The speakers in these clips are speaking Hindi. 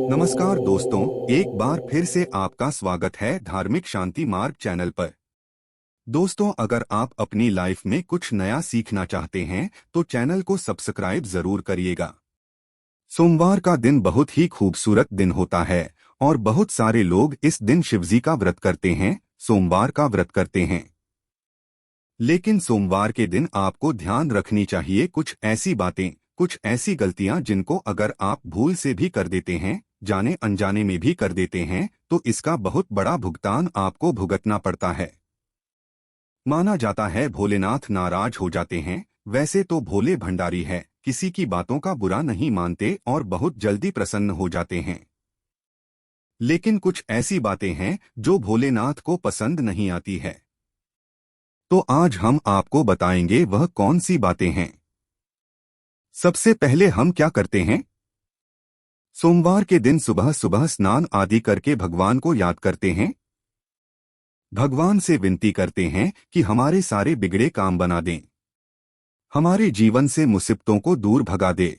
नमस्कार दोस्तों, एक बार फिर से आपका स्वागत है धार्मिक शांति मार्ग चैनल पर। दोस्तों, अगर आप अपनी लाइफ में कुछ नया सीखना चाहते हैं तो चैनल को सब्सक्राइब जरूर करिएगा। सोमवार का दिन बहुत ही खूबसूरत दिन होता है और बहुत सारे लोग इस दिन शिवजी का व्रत करते हैं, सोमवार का व्रत करते हैं। लेकिन सोमवार के दिन आपको ध्यान रखनी चाहिए कुछ ऐसी बातें, कुछ ऐसी गलतियां जिनको अगर आप भूल से भी कर देते हैं, जाने अनजाने में भी कर देते हैं, तो इसका बहुत बड़ा भुगतान आपको भुगतना पड़ता है। माना जाता है भोलेनाथ नाराज हो जाते हैं। वैसे तो भोले भंडारी है, किसी की बातों का बुरा नहीं मानते और बहुत जल्दी प्रसन्न हो जाते हैं। लेकिन कुछ ऐसी बातें हैं जो भोलेनाथ को पसंद नहीं आती है। तो आज हम आपको बताएंगे वह कौन सी बातें हैं। सबसे पहले हम क्या करते हैं? सोमवार के दिन सुबह सुबह स्नान आदि करके भगवान को याद करते हैं। भगवान से विनती करते हैं कि हमारे सारे बिगड़े काम बना दें, हमारे जीवन से मुसीबतों को दूर भगा दे।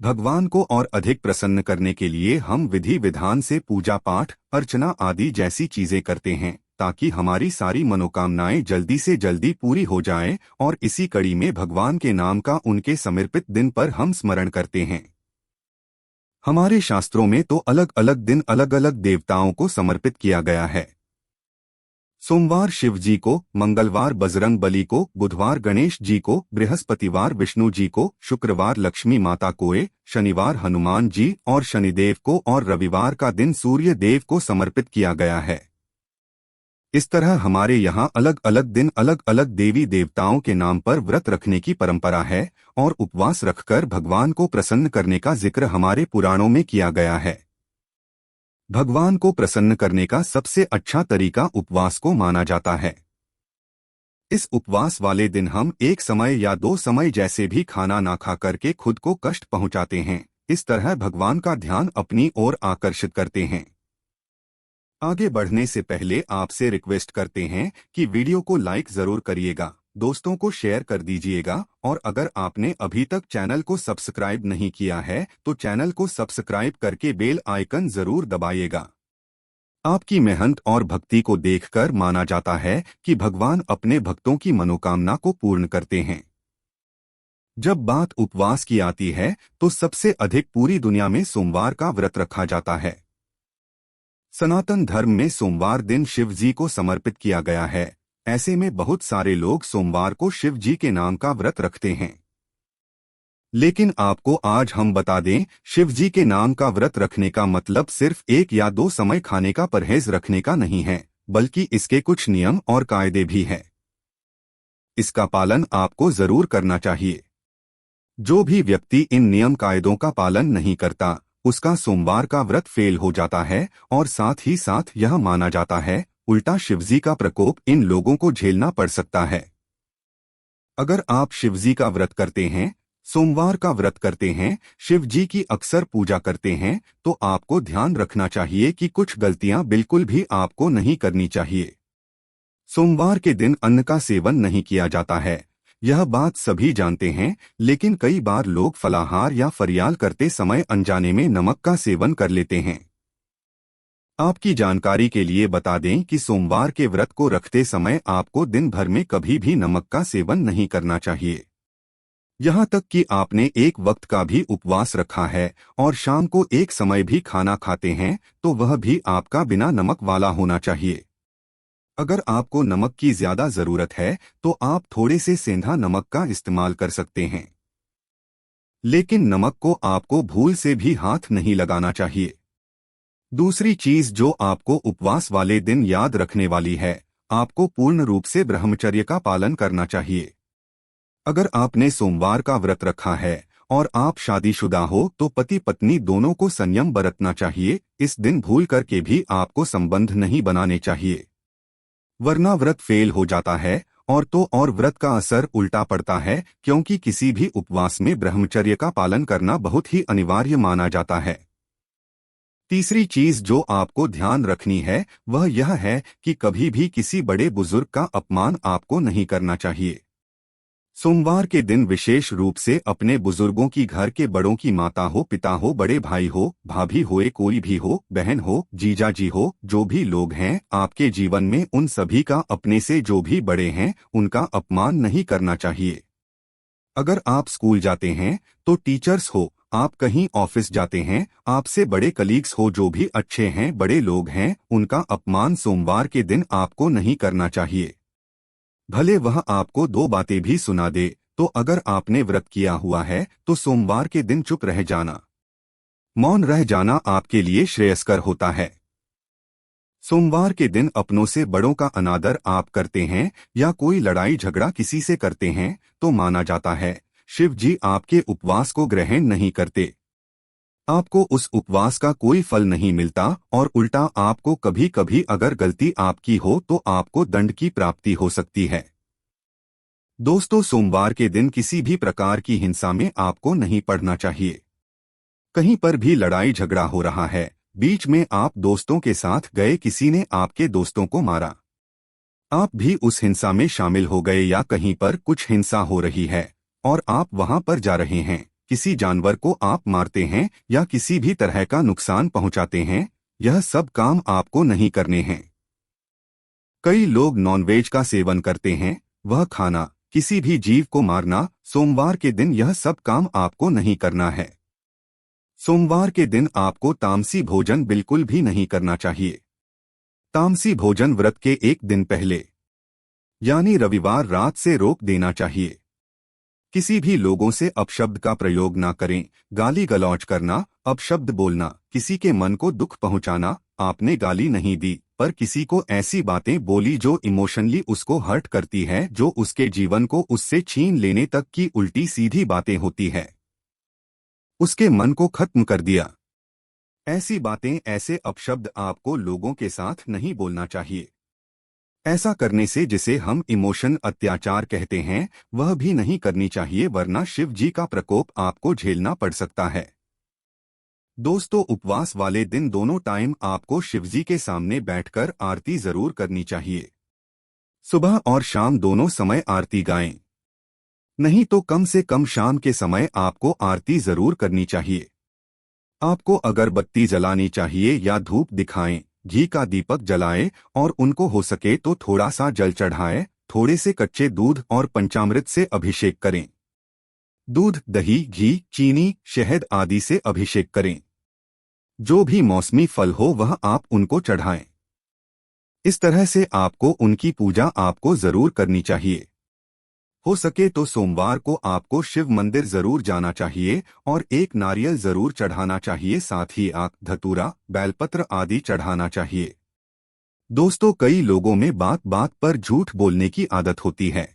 भगवान को और अधिक प्रसन्न करने के लिए हम विधि विधान से पूजा पाठ, अर्चना आदि जैसी चीजें करते हैं ताकि हमारी सारी मनोकामनाएं जल्दी से जल्दी पूरी हो जाएं। और इसी कड़ी में भगवान के नाम का उनके समर्पित दिन पर हम स्मरण करते हैं। हमारे शास्त्रों में तो अलग अलग दिन अलग अलग देवताओं को समर्पित किया गया है। सोमवार शिव जी को, मंगलवार बजरंग बली को, बुधवार गणेश जी को, बृहस्पतिवार विष्णु जी को, शुक्रवार लक्ष्मी माता को, शनिवार हनुमान जी और शनिदेव को और रविवार का दिन सूर्य देव को समर्पित किया गया है। इस तरह हमारे यहाँ अलग अलग दिन अलग अलग देवी देवताओं के नाम पर व्रत रखने की परंपरा है और उपवास रखकर भगवान को प्रसन्न करने का जिक्र हमारे पुराणों में किया गया है। भगवान को प्रसन्न करने का सबसे अच्छा तरीका उपवास को माना जाता है। इस उपवास वाले दिन हम एक समय या दो समय जैसे भी खाना ना खा करके खुद को कष्ट पहुंचाते हैं। इस तरह भगवान का ध्यान अपनी ओर आकर्षित करते हैं। आगे बढ़ने से पहले आपसे रिक्वेस्ट करते हैं कि वीडियो को लाइक जरूर करिएगा, दोस्तों को शेयर कर दीजिएगा और अगर आपने अभी तक चैनल को सब्सक्राइब नहीं किया है तो चैनल को सब्सक्राइब करके बेल आइकन जरूर दबाइएगा। आपकी मेहनत और भक्ति को देखकर माना जाता है कि भगवान अपने भक्तों की मनोकामना को पूर्ण करते हैं। जब बात उपवास की आती है तो सबसे अधिक पूरी दुनिया में सोमवार का व्रत रखा जाता है। सनातन धर्म में सोमवार दिन शिव जी को समर्पित किया गया है। ऐसे में बहुत सारे लोग सोमवार को शिव जी के नाम का व्रत रखते हैं। लेकिन आपको आज हम बता दें, शिव जी के नाम का व्रत रखने का मतलब सिर्फ एक या दो समय खाने का परहेज रखने का नहीं है, बल्कि इसके कुछ नियम और कायदे भी हैं। इसका पालन आपको जरूर करना चाहिए। जो भी व्यक्ति इन नियम कायदों का पालन नहीं करता उसका सोमवार का व्रत फेल हो जाता है और साथ ही साथ यह माना जाता है उल्टा शिवजी का प्रकोप इन लोगों को झेलना पड़ सकता है। अगर आप शिवजी का व्रत करते हैं, सोमवार का व्रत करते हैं, शिव जी की अक्सर पूजा करते हैं, तो आपको ध्यान रखना चाहिए कि कुछ गलतियां बिल्कुल भी आपको नहीं करनी चाहिए। सोमवार के दिन अन्न का सेवन नहीं किया जाता है, यह बात सभी जानते हैं, लेकिन कई बार लोग फलाहार या फरियाल करते समय अनजाने में नमक का सेवन कर लेते हैं। आपकी जानकारी के लिए बता दें कि सोमवार के व्रत को रखते समय आपको दिन भर में कभी भी नमक का सेवन नहीं करना चाहिए। यहाँ तक कि आपने एक वक्त का भी उपवास रखा है और शाम को एक समय भी खाना खाते हैं तो वह भी आपका बिना नमक वाला होना चाहिए। अगर आपको नमक की ज्यादा जरूरत है तो आप थोड़े से सेंधा नमक का इस्तेमाल कर सकते हैं, लेकिन नमक को आपको भूल से भी हाथ नहीं लगाना चाहिए। दूसरी चीज जो आपको उपवास वाले दिन याद रखने वाली है, आपको पूर्ण रूप से ब्रह्मचर्य का पालन करना चाहिए। अगर आपने सोमवार का व्रत रखा है और आप शादीशुदा हो तो पति पत्नी दोनों को संयम बरतना चाहिए। इस दिन भूल करके भी आपको संबंध नहीं बनाने चाहिए, वरना व्रत फेल हो जाता है और व्रत का असर उल्टा पड़ता है, क्योंकि किसी भी उपवास में ब्रह्मचर्य का पालन करना बहुत ही अनिवार्य माना जाता है। तीसरी चीज जो आपको ध्यान रखनी है वह यह है कि कभी भी किसी बड़े बुजुर्ग का अपमान आपको नहीं करना चाहिए। सोमवार के दिन विशेष रूप से अपने बुजुर्गों की, घर के बड़ों की, माता हो, पिता हो, बड़े भाई हो, भाभी होए, कोई भी हो, बहन हो, जीजा जी हो, जो भी लोग हैं आपके जीवन में, उन सभी का, अपने से जो भी बड़े हैं उनका अपमान नहीं करना चाहिए। अगर आप स्कूल जाते हैं तो टीचर्स हो, आप कहीं ऑफिस जाते हैं, आपसे बड़े कलीग्स हो, जो भी अच्छे हैं, बड़े लोग हैं, उनका अपमान सोमवार के दिन आपको नहीं करना चाहिए। भले वह आपको दो बातें भी सुना दे, तो अगर आपने व्रत किया हुआ है तो सोमवार के दिन चुप रह जाना, मौन रह जाना आपके लिए श्रेयस्कर होता है। सोमवार के दिन अपनों से बड़ों का अनादर आप करते हैं या कोई लड़ाई झगड़ा किसी से करते हैं तो माना जाता है शिव जी आपके उपवास को ग्रहण नहीं करते। आपको उस उपवास का कोई फल नहीं मिलता और उल्टा आपको कभी कभी अगर गलती आपकी हो तो आपको दंड की प्राप्ति हो सकती है। दोस्तों, सोमवार के दिन किसी भी प्रकार की हिंसा में आपको नहीं पड़ना चाहिए। कहीं पर भी लड़ाई झगड़ा हो रहा है, बीच में आप दोस्तों के साथ गए, किसी ने आपके दोस्तों को मारा, आप भी उस हिंसा में शामिल हो गए, या कहीं पर कुछ हिंसा हो रही है और आप वहां पर जा रहे हैं, किसी जानवर को आप मारते हैं या किसी भी तरह का नुकसान पहुंचाते हैं, यह सब काम आपको नहीं करने हैं। कई लोग नॉनवेज का सेवन करते हैं, वह खाना, किसी भी जीव को मारना, सोमवार के दिन यह सब काम आपको नहीं करना है। सोमवार के दिन आपको तामसी भोजन बिल्कुल भी नहीं करना चाहिए। तामसी भोजन व्रत के एक दिन पहले यानी रविवार रात से रोक देना चाहिए। किसी भी लोगों से अपशब्द का प्रयोग ना करें, गाली गलौज करना, अपशब्द बोलना, किसी के मन को दुख पहुंचाना। आपने गाली नहीं दी पर किसी को ऐसी बातें बोली जो इमोशनली उसको हर्ट करती है, जो उसके जीवन को उससे छीन लेने तक की उल्टी सीधी बातें होती है, उसके मन को खत्म कर दिया। ऐसी बातें, ऐसे अपशब्द आपको लोगों के साथ नहीं बोलना चाहिए। ऐसा करने से जिसे हम इमोशन अत्याचार कहते हैं वह भी नहीं करनी चाहिए, वरना शिव जी का प्रकोप आपको झेलना पड़ सकता है। दोस्तों, उपवास वाले दिन दोनों टाइम आपको शिवजी के सामने बैठकर आरती जरूर करनी चाहिए। सुबह और शाम दोनों समय आरती गाएं, नहीं तो कम से कम शाम के समय आपको आरती जरूर करनी चाहिए। आपको अगरबत्ती जलानी चाहिए या धूप दिखाएं, घी का दीपक जलाएं और उनको हो सके तो थोड़ा सा जल चढ़ाएं, थोड़े से कच्चे दूध और पंचामृत से अभिषेक करें। दूध, दही, घी, चीनी, शहद आदि से अभिषेक करें। जो भी मौसमी फल हो वह आप उनको चढ़ाएं। इस तरह से आपको उनकी पूजा आपको जरूर करनी चाहिए। हो सके तो सोमवार को आपको शिव मंदिर जरूर जाना चाहिए और एक नारियल जरूर चढ़ाना चाहिए, साथ ही आक, धतूरा, बेलपत्र आदि चढ़ाना चाहिए। दोस्तों, कई लोगों में बात बात पर झूठ बोलने की आदत होती है,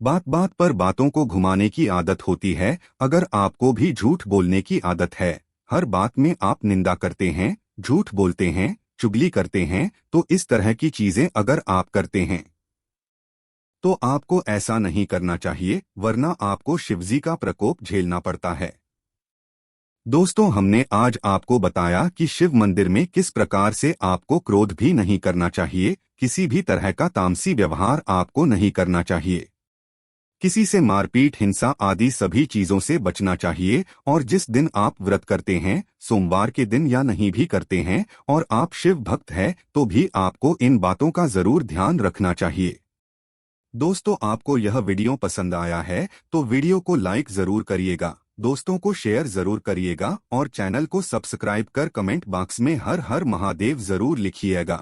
बात बात पर बातों को घुमाने की आदत होती है। अगर आपको भी झूठ बोलने की आदत है, हर बात में आप निंदा करते हैं, झूठ बोलते हैं, चुगली करते हैं, तो इस तरह की चीजें अगर आप करते हैं तो आपको ऐसा नहीं करना चाहिए, वरना आपको शिवजी का प्रकोप झेलना पड़ता है। दोस्तों, हमने आज आपको बताया कि शिव मंदिर में किस प्रकार से आपको क्रोध भी नहीं करना चाहिए, किसी भी तरह का तामसी व्यवहार आपको नहीं करना चाहिए, किसी से मारपीट, हिंसा आदि सभी चीजों से बचना चाहिए। और जिस दिन आप व्रत करते हैं, सोमवार के दिन या नहीं भी करते हैं, और आप शिव भक्त हैं तो भी आपको इन बातों का जरूर ध्यान रखना चाहिए। दोस्तों, आपको यह वीडियो पसंद आया है तो वीडियो को लाइक जरूर करिएगा, दोस्तों को शेयर जरूर करिएगा और चैनल को सब्सक्राइब कर कमेंट बॉक्स में हर हर महादेव जरूर लिखिएगा।